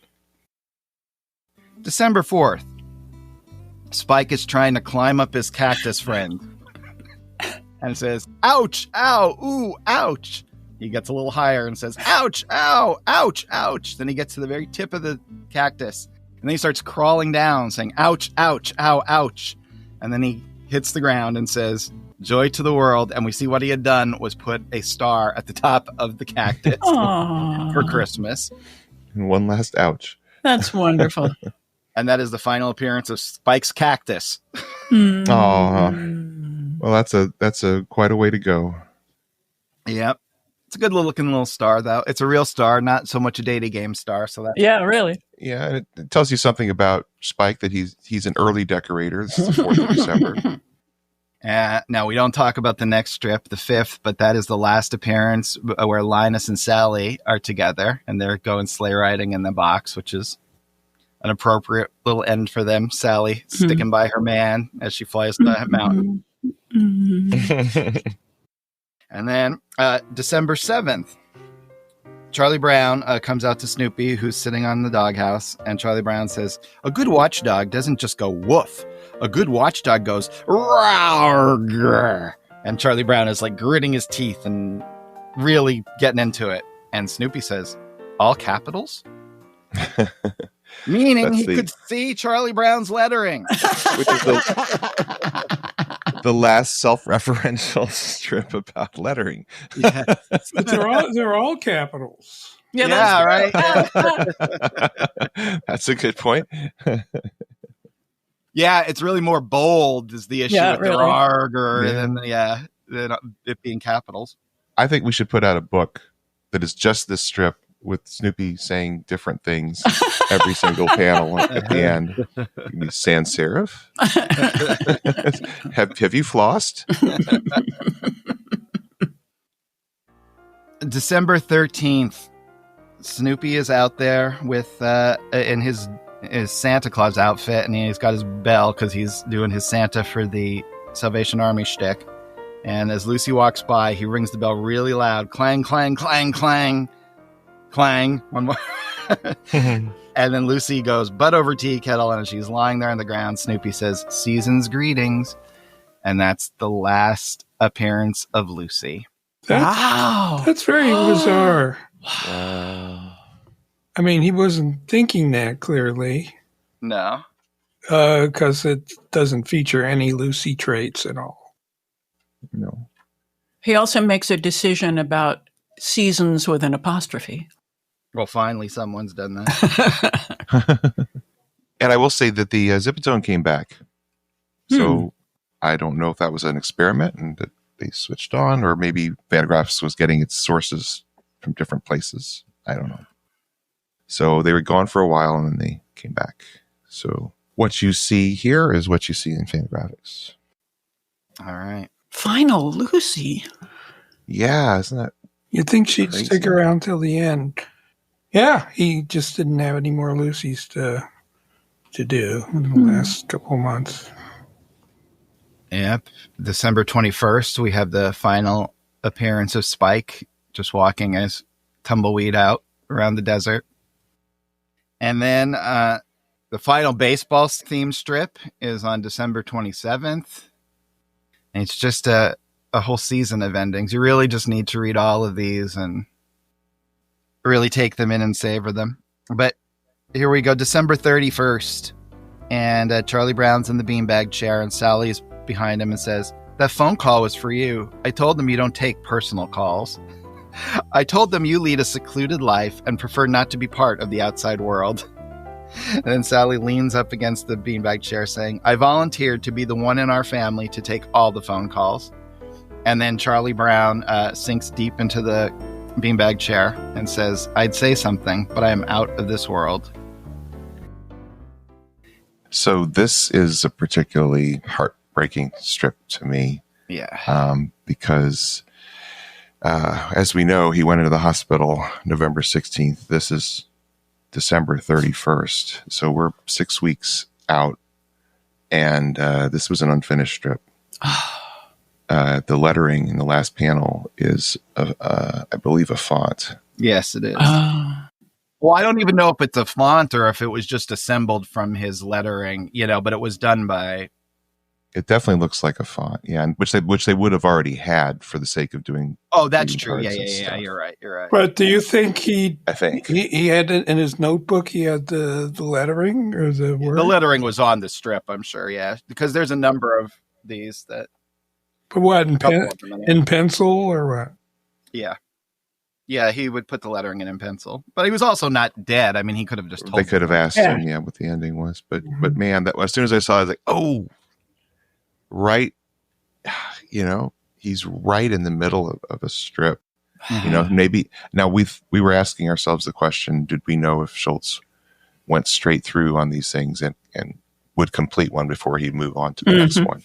S2: December 4th. Spike is trying to climb up his cactus friend. And says, ouch, ow, ooh, ouch. He gets a little higher and says, ouch, ow, ouch, ouch. Then he gets to the very tip of the cactus. And then he starts crawling down saying, ouch, ouch, ow, ouch. And then he hits the ground and says, joy to the world. And we see what he had done was put a star at the top of the cactus for Christmas.
S4: And one last ouch.
S5: That's wonderful.
S2: And that is the final appearance of Spike's cactus.
S4: Aw. Well, that's a quite a way to go.
S2: Yep. It's a good looking little star, though. It's a real star, not so much a data game star. So that
S5: Really.
S4: Yeah, and it tells you something about Spike, that he's an early decorator. This is the 4th of December.
S2: Now, we don't talk about the next strip, the 5th, but that is the last appearance where Linus and Sally are together, and they're going sleigh riding in the box, which is an appropriate little end for them. Sally sticking by her man as she flies the mountain. And then December 7th, Charlie Brown comes out to Snoopy, who's sitting on the doghouse, and Charlie Brown says, a good watchdog doesn't just go woof. A good watchdog goes, rawr. And Charlie Brown is like gritting his teeth and really getting into it. And Snoopy says, all capitals? Meaning he could see Charlie Brown's lettering.
S4: Which is the last self-referential strip about lettering.
S2: Yeah.
S3: They're all capitals.
S2: Yeah, right?
S4: That's a good point.
S2: Yeah, it's really more bold is the issue with the arg than it being capitals.
S4: I think we should put out a book that is just this strip with Snoopy saying different things every single panel at the end. You mean sans serif? have you flossed?
S2: December 13th, Snoopy is out there with in his Santa Claus outfit, and he's got his bell because he's doing his Santa for the Salvation Army shtick. And as Lucy walks by, he rings the bell really loud. Clang, clang, clang, clang. Clang. One more. And then Lucy goes butt over tea kettle, and she's lying there on the ground. Snoopy says, season's greetings. And that's the last appearance of Lucy.
S3: That's very bizarre.
S4: Wow.
S3: I mean, he wasn't thinking that clearly.
S2: No.
S3: Because it doesn't feature any Lucy traits at all.
S4: No.
S5: He also makes a decision about seasons with an apostrophe.
S2: Well, finally, someone's done that.
S4: And I will say that the Zipatone came back. So I don't know if that was an experiment and that they switched on, or maybe Fantagraphics was getting its sources from different places. I don't know. So they were gone for a while and then they came back. So what you see here is what you see in Fantagraphics.
S2: All right.
S5: Final Lucy.
S4: Yeah, isn't that?
S3: You'd think she'd
S4: crazy?
S3: stick around till the end. Yeah, he just didn't have any more Lucys to do in the last couple of months.
S2: Yep. December 21st, we have the final appearance of Spike just walking as tumbleweed out around the desert. And then the final baseball theme strip is on December 27th. And it's just a whole season of endings. You really just need to read all of these and really take them in and savor them. But here we go, December 31st. And Charlie Brown's in the beanbag chair and Sally's behind him and says, that phone call was for you. I told them you don't take personal calls. I told them you lead a secluded life and prefer not to be part of the outside world. And then Sally leans up against the beanbag chair saying, I volunteered to be the one in our family to take all the phone calls. And then Charlie Brown sinks deep into the beanbag chair and says, I'd say something, but I am out of this world.
S4: So this is a particularly heartbreaking strip to me.
S2: Yeah.
S4: Because as we know, he went into the hospital November 16th. This is December 31st. So we're 6 weeks out. And this was an unfinished strip. The lettering in the last panel is, I believe, a font.
S2: Yes, it is. Well, I don't even know if it's a font or if it was just assembled from his lettering, but it was done by
S4: It definitely looks like a font, yeah, and which they would have already had for the sake of doing.
S2: Oh, that's
S4: greeting
S2: true. Yeah,
S4: cards and
S2: yeah, yeah.
S4: stuff.
S2: You're right. You're right.
S3: But do you think
S4: I think.
S3: he had it in his notebook? He had the lettering or the word.
S2: The lettering was on the strip, I'm sure. Yeah, because there's a number of these that.
S3: But what
S2: Couple of them,
S3: in pencil or what?
S2: Yeah. Yeah, he would put the lettering in pencil, but he was also not dead. I mean, he could have just told.
S4: They could have asked him, what the ending was, but man, that as soon as I saw it, I was like, oh, right, he's right in the middle of a strip. Maybe now we were asking ourselves the question: did we know if Schultz went straight through on these things and would complete one before he'd move on to the next one?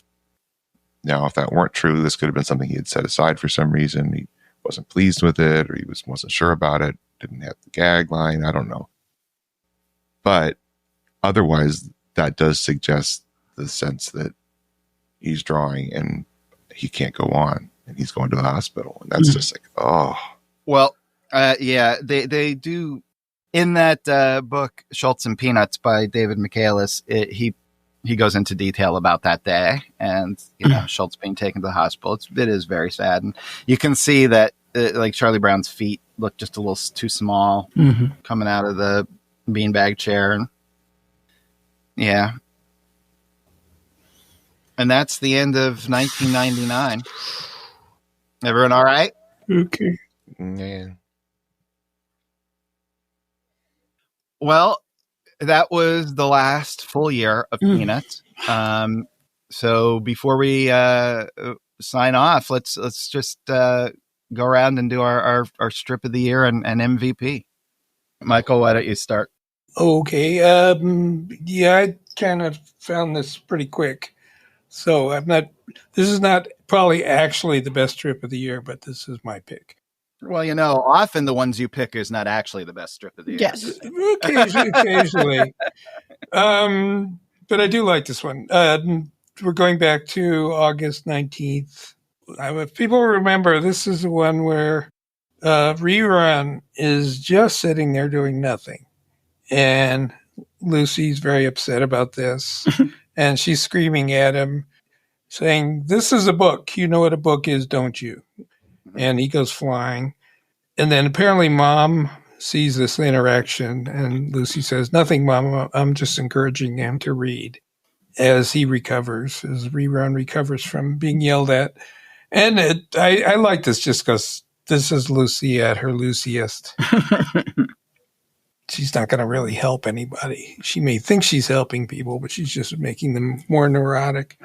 S4: Now, if that weren't true, this could have been something he had set aside for some reason. He wasn't pleased with it, or he wasn't sure about it, didn't have the gag line. I don't know. But otherwise, that does suggest the sense that he's drawing and he can't go on and he's going to the hospital. And that's just like, oh.
S2: Well, yeah, they do. In that book, Schultz and Peanuts by David Michaelis, he goes into detail about that day and, Schultz being taken to the hospital. It is very sad. And you can see that like Charlie Brown's feet look just a little too small coming out of the beanbag chair. And yeah. And that's the end of 1999. Everyone all right?
S3: Okay.
S4: Yeah.
S2: Well, that was the last full year of Peanuts. So before we sign off, let's just go around and do our strip of the year and MVP. Michael, why don't you start?
S3: Okay. Yeah, I kind of found this pretty quick. So this is not probably actually the best strip of the year, but this is my pick.
S2: Well, often the ones you pick is not actually the best strip of the year.
S5: Yes.
S3: Occasionally. But I do like this one. We're going back to August 19th. If people remember, this is the one where Rerun is just sitting there doing nothing. And Lucy's very upset about this. And she's screaming at him, saying, "This is a book. You know what a book is, don't you?" And he goes flying. And then apparently Mom sees this interaction, and Lucy says, "Nothing, Mom. I'm just encouraging him to read," as he recovers, as Rerun recovers from being yelled at. And I like this just because this is Lucy at her Luciest. She's not going to really help anybody. She may think she's helping people, but she's just making them more neurotic.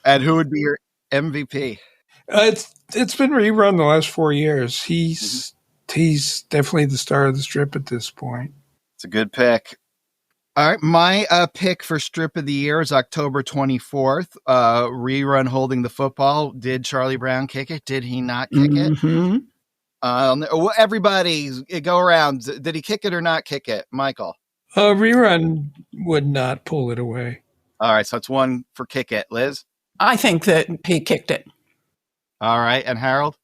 S2: And who would be your MVP?
S3: It's been Rerun the last 4 years. He's definitely the star of the strip at this point.
S2: It's a good pick. All right, my pick for strip of the year is October 24th. Rerun holding the football. Did Charlie Brown kick it? Did he not kick it? Everybody go around. Did he kick it or not kick it? Michael.
S3: Rerun would not pull it away.
S2: All right, so it's one for kick it. Liz?
S5: I think that he kicked it.
S2: All right, and Harold?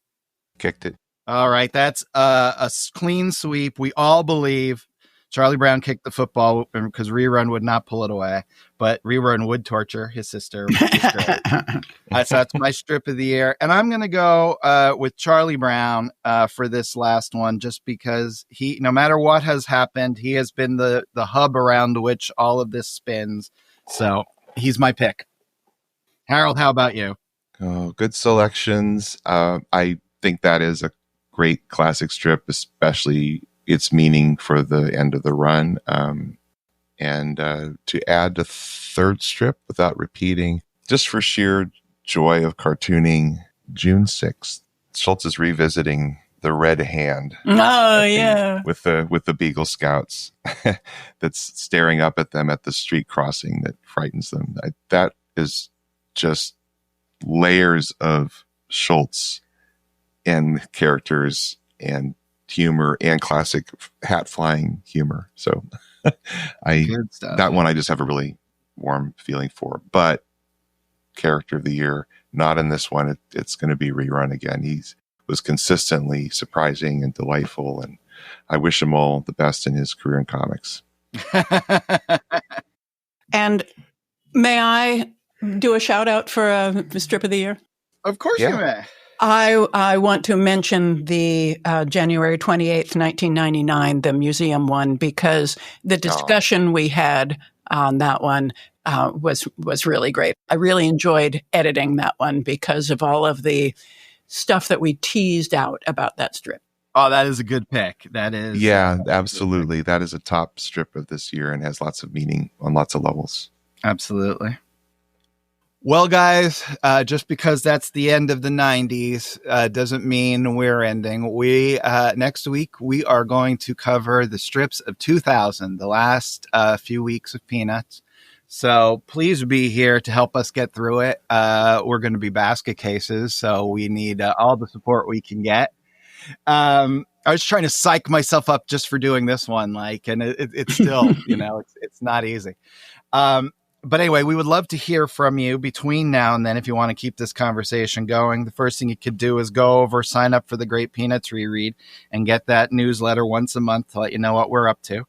S4: Kicked it.
S2: All right, that's a clean sweep. We all believe Charlie Brown kicked the football because Rerun would not pull it away, but Rerun would torture his sister. So that's my strip of the year. And I'm going to go with Charlie Brown for this last one, just because he, no matter what has happened, he has been the hub around which all of this spins. So he's my pick. Harold, how about you?
S4: Oh, good selections. I think that is a great classic strip, especially its meaning for the end of the run. And to add a third strip without repeating, just for sheer joy of cartooning, June 6th, Schultz is revisiting the Red Hand.
S5: Oh, yeah.
S4: With the Beagle Scouts that's staring up at them at the street crossing that frightens them. That is just layers of Schultz and characters and humor and classic hat flying humor. So that one I just have a really warm feeling for. But character of the year, not in this one. It's going to be Rerun again. He was consistently surprising and delightful, and I wish him all the best in his career in comics.
S5: And may I do a shout out for a strip of the year?
S2: Of course you may.
S5: I want to mention the January 28th, 1999, the museum one, because the discussion we had on that one was really great. I really enjoyed editing that one because of all of the stuff that we teased out about that strip.
S2: Oh, that is a good pick. That is.
S4: Yeah, absolutely. That is a top strip of this year and has lots of meaning on lots of levels.
S2: Absolutely. Well, guys, just because that's the end of the 90s doesn't mean we're ending. Next week, we are going to cover the strips of 2000, the last few weeks of Peanuts. So please be here to help us get through it. We're going to be basket cases, so we need all the support we can get. I was trying to psych myself up just for doing this one, and it's still, it's not easy. But anyway, we would love to hear from you between now and then if you want to keep this conversation going. The first thing you could do is go over, sign up for the Great Peanuts Reread, and get that newsletter once a month to let you know what we're up to.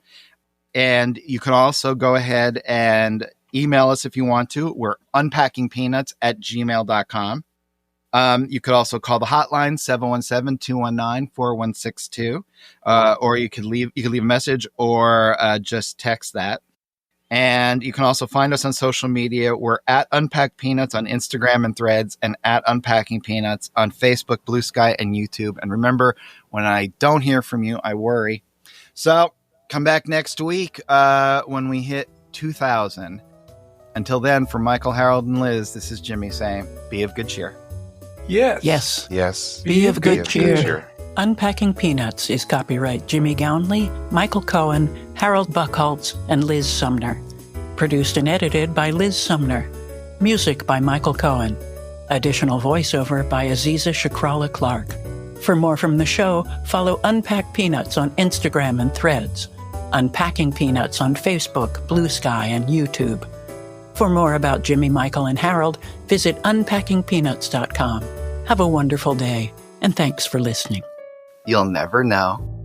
S2: And you can also go ahead and email us if you want to. We're unpackingpeanuts@gmail.com. You could also call the hotline 717-219-4162, or you could leave a message or just text that. And you can also find us on social media. We're at Unpacked Peanuts on Instagram and Threads, and at Unpacking Peanuts on Facebook, Blue Sky, and YouTube. And remember, when I don't hear from you, I worry. So come back next week when we hit 2000. Until then, from Michael, Harold, and Liz, this is Jimmy saying, be of good cheer.
S3: Yes.
S5: Yes.
S4: Yes.
S5: Be of good cheer. Unpacking Peanuts is copyright Jimmy Gownley, Michael Cohen, Harold Buckholtz, and Liz Sumner. Produced and edited by Liz Sumner. Music by Michael Cohen. Additional voiceover by Aziza Shakrala Clark. For more from the show, follow Unpacked Peanuts on Instagram and Threads. Unpacking Peanuts on Facebook, Blue Sky, and YouTube. For more about Jimmy, Michael, and Harold, visit unpackingpeanuts.com. Have a wonderful day, and thanks for listening.
S2: You'll never know.